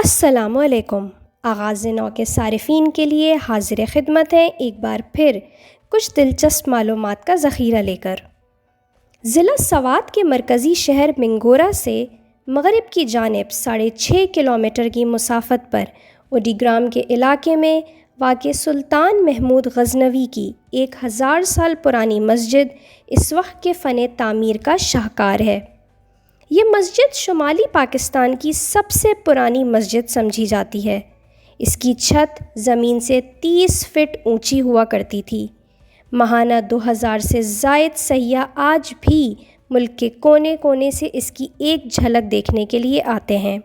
السلام علیکم۔ آغاز نو کے صارفین کے لیے حاضر خدمت ہیں ایک بار پھر کچھ دلچسپ معلومات کا ذخیرہ لے کر۔ ضلع سوات کے مرکزی شہر منگورا سے مغرب کی جانب 6.5 کلومیٹر کی مسافت پر اوڈی گرام کے علاقے میں واقع سلطان محمود غزنوی کی 1000 سال پرانی مسجد اس وقت کے فن تعمیر کا شاہکار ہے۔ یہ مسجد شمالی پاکستان کی سب سے پرانی مسجد سمجھی جاتی ہے۔ اس کی چھت زمین سے 30 فٹ اونچی ہوا کرتی تھی۔ ماہانہ 2000 سے زائد سیاح آج بھی ملک کے کونے کونے سے اس کی ایک جھلک دیکھنے کے لیے آتے ہیں۔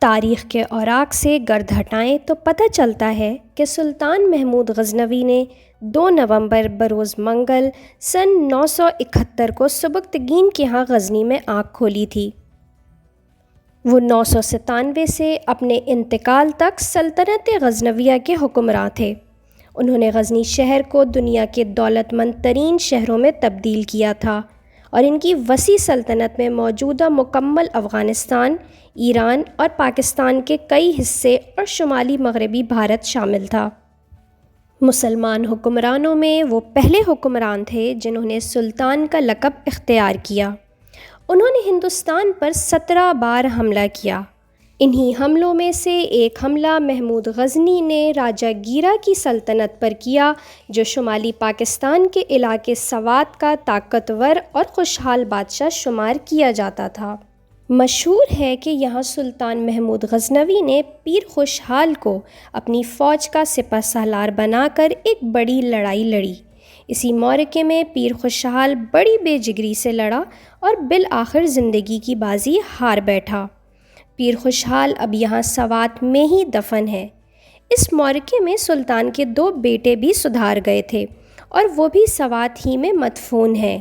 تاریخ کے اوراق سے گرد ہٹائیں تو پتہ چلتا ہے کہ سلطان محمود غزنوی نے 2 نومبر بروز منگل سن 971 کو سبکتگین کے ہاں غزنی میں آنکھ کھولی تھی۔ وہ 997 سے اپنے انتقال تک سلطنت غزنویہ کے حکمراں تھے۔ انہوں نے غزنی شہر کو دنیا کے دولت مند ترین شہروں میں تبدیل کیا تھا اور ان کی وسیع سلطنت میں موجودہ مکمل افغانستان، ایران اور پاکستان کے کئی حصے اور شمالی مغربی بھارت شامل تھا۔ مسلمان حکمرانوں میں وہ پہلے حکمران تھے جنہوں نے سلطان کا لقب اختیار کیا۔ انہوں نے ہندوستان پر 17 بار حملہ کیا۔ انہی حملوں میں سے ایک حملہ محمود غزنی نے راجہ گیرا کی سلطنت پر کیا، جو شمالی پاکستان کے علاقے سوات کا طاقتور اور خوشحال بادشاہ شمار کیا جاتا تھا۔ مشہور ہے کہ یہاں سلطان محمود غزنوی نے پیر خوشحال کو اپنی فوج کا سپہ سالار بنا کر ایک بڑی لڑائی لڑی۔ اسی معرکے میں پیر خوشحال بڑی بے جگری سے لڑا اور بالآخر زندگی کی بازی ہار بیٹھا۔ پیر خوشحال اب یہاں سوات میں ہی دفن ہے۔ اس معرکے میں سلطان کے 2 بیٹے بھی سدھار گئے تھے اور وہ بھی سوات ہی میں مدفون ہیں۔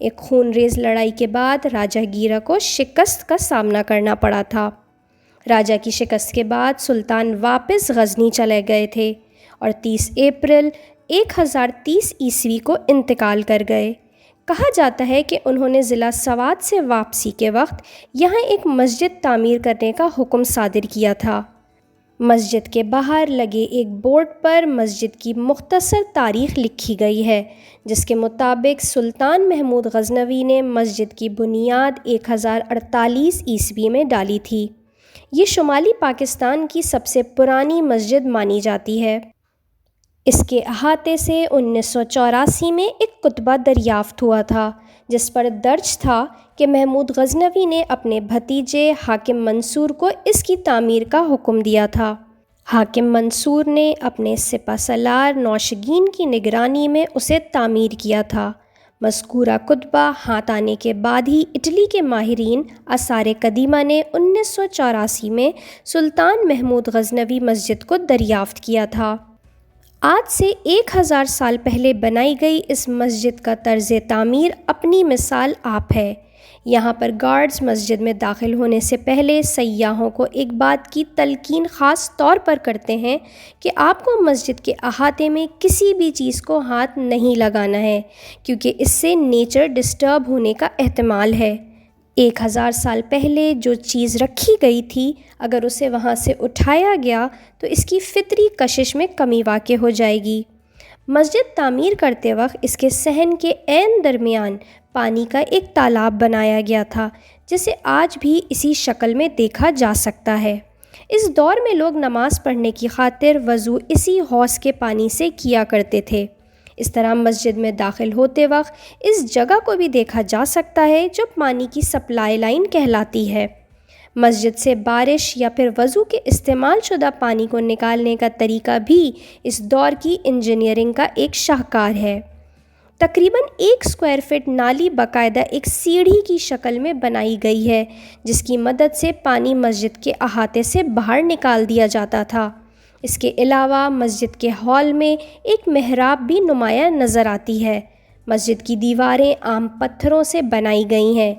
ایک خونریز لڑائی کے بعد راجہ گیرا کو شکست کا سامنا کرنا پڑا تھا۔ راجہ کی شکست کے بعد سلطان واپس غزنی چلے گئے تھے اور 30 اپریل 1030 عیسوی کو انتقال کر گئے۔ کہا جاتا ہے کہ انہوں نے ضلع سوات سے واپسی کے وقت یہاں ایک مسجد تعمیر کرنے کا حکم صادر کیا تھا۔ مسجد کے باہر لگے ایک بورڈ پر مسجد کی مختصر تاریخ لکھی گئی ہے، جس کے مطابق سلطان محمود غزنوی نے مسجد کی بنیاد 1048 عیسوی میں ڈالی تھی۔ یہ شمالی پاکستان کی سب سے پرانی مسجد مانی جاتی ہے۔ اس کے احاطے سے 1984 میں ایک کتبہ دریافت ہوا تھا، جس پر درج تھا کہ محمود غزنوی نے اپنے بھتیجے حاکم منصور کو اس کی تعمیر کا حکم دیا تھا۔ حاکم منصور نے اپنے سپہ سالار نوشگین کی نگرانی میں اسے تعمیر کیا تھا۔ مذکورہ کتبہ ہاتھ آنے کے بعد ہی اٹلی کے ماہرین آثار قدیمہ نے 1984 میں سلطان محمود غزنوی مسجد کو دریافت کیا تھا۔ آج سے 1000 سال پہلے بنائی گئی اس مسجد کا طرز تعمیر اپنی مثال آپ ہے۔ یہاں پر گارڈز مسجد میں داخل ہونے سے پہلے سیاحوں کو ایک بات کی تلقین خاص طور پر کرتے ہیں کہ آپ کو مسجد کے احاطے میں کسی بھی چیز کو ہاتھ نہیں لگانا ہے، کیونکہ اس سے نیچر ڈسٹرب ہونے کا احتمال ہے۔ 1000 سال پہلے جو چیز رکھی گئی تھی، اگر اسے وہاں سے اٹھایا گیا تو اس کی فطری کشش میں کمی واقع ہو جائے گی۔ مسجد تعمیر کرتے وقت اس کے صحن کے عین درمیان پانی کا ایک تالاب بنایا گیا تھا، جسے آج بھی اسی شکل میں دیکھا جا سکتا ہے۔ اس دور میں لوگ نماز پڑھنے کی خاطر وضو اسی حوض کے پانی سے کیا کرتے تھے۔ اس طرح مسجد میں داخل ہوتے وقت اس جگہ کو بھی دیکھا جا سکتا ہے جو پانی کی سپلائی لائن کہلاتی ہے۔ مسجد سے بارش یا پھر وضو کے استعمال شدہ پانی کو نکالنے کا طریقہ بھی اس دور کی انجینئرنگ کا ایک شاہکار ہے۔ تقریباً 1 اسکوائر فٹ نالی باقاعدہ ایک سیڑھی کی شکل میں بنائی گئی ہے، جس کی مدد سے پانی مسجد کے احاطے سے باہر نکال دیا جاتا تھا۔ اس کے علاوہ مسجد کے ہال میں ایک محراب بھی نمایاں نظر آتی ہے۔ مسجد کی دیواریں عام پتھروں سے بنائی گئی ہیں۔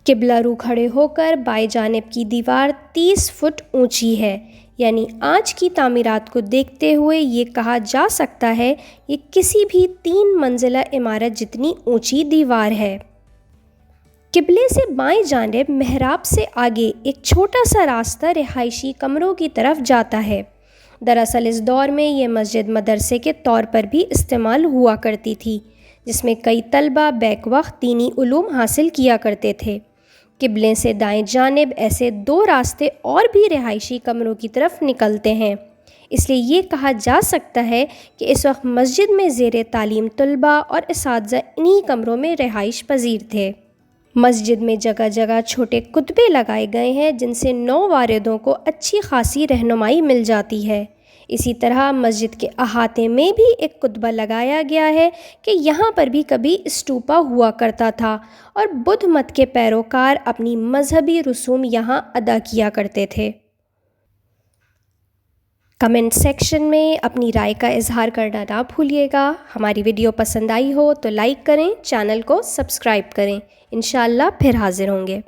قبلہ رو کھڑے ہو کر بائیں جانب کی دیوار 30 فٹ اونچی ہے، یعنی آج کی تعمیرات کو دیکھتے ہوئے یہ کہا جا سکتا ہے یہ کسی بھی 3 منزلہ عمارت جتنی اونچی دیوار ہے۔ قبلے سے بائیں جانب محراب سے آگے ایک چھوٹا سا راستہ رہائشی کمروں کی طرف جاتا ہے۔ دراصل اس دور میں یہ مسجد مدرسے کے طور پر بھی استعمال ہوا کرتی تھی، جس میں کئی طلبہ بیک وقت دینی علوم حاصل کیا کرتے تھے۔ قبلے سے دائیں جانب ایسے 2 راستے اور بھی رہائشی کمروں کی طرف نکلتے ہیں، اس لیے یہ کہا جا سکتا ہے کہ اس وقت مسجد میں زیر تعلیم طلباء اور اساتذہ انہی کمروں میں رہائش پذیر تھے۔ مسجد میں جگہ جگہ چھوٹے کتبے لگائے گئے ہیں جن سے نو واردوں کو اچھی خاصی رہنمائی مل جاتی ہے۔ اسی طرح مسجد کے احاطے میں بھی ایک کتبہ لگایا گیا ہے کہ یہاں پر بھی کبھی اسٹوپا ہوا کرتا تھا اور بدھ مت کے پیروکار اپنی مذہبی رسوم یہاں ادا کیا کرتے تھے۔ کمنٹ سیکشن میں اپنی رائے کا اظہار کرنا نہ بھولیے گا۔ ہماری ویڈیو پسند آئی ہو تو لائک کریں، چینل کو سبسکرائب کریں۔ انشاءاللہ پھر حاضر ہوں گے۔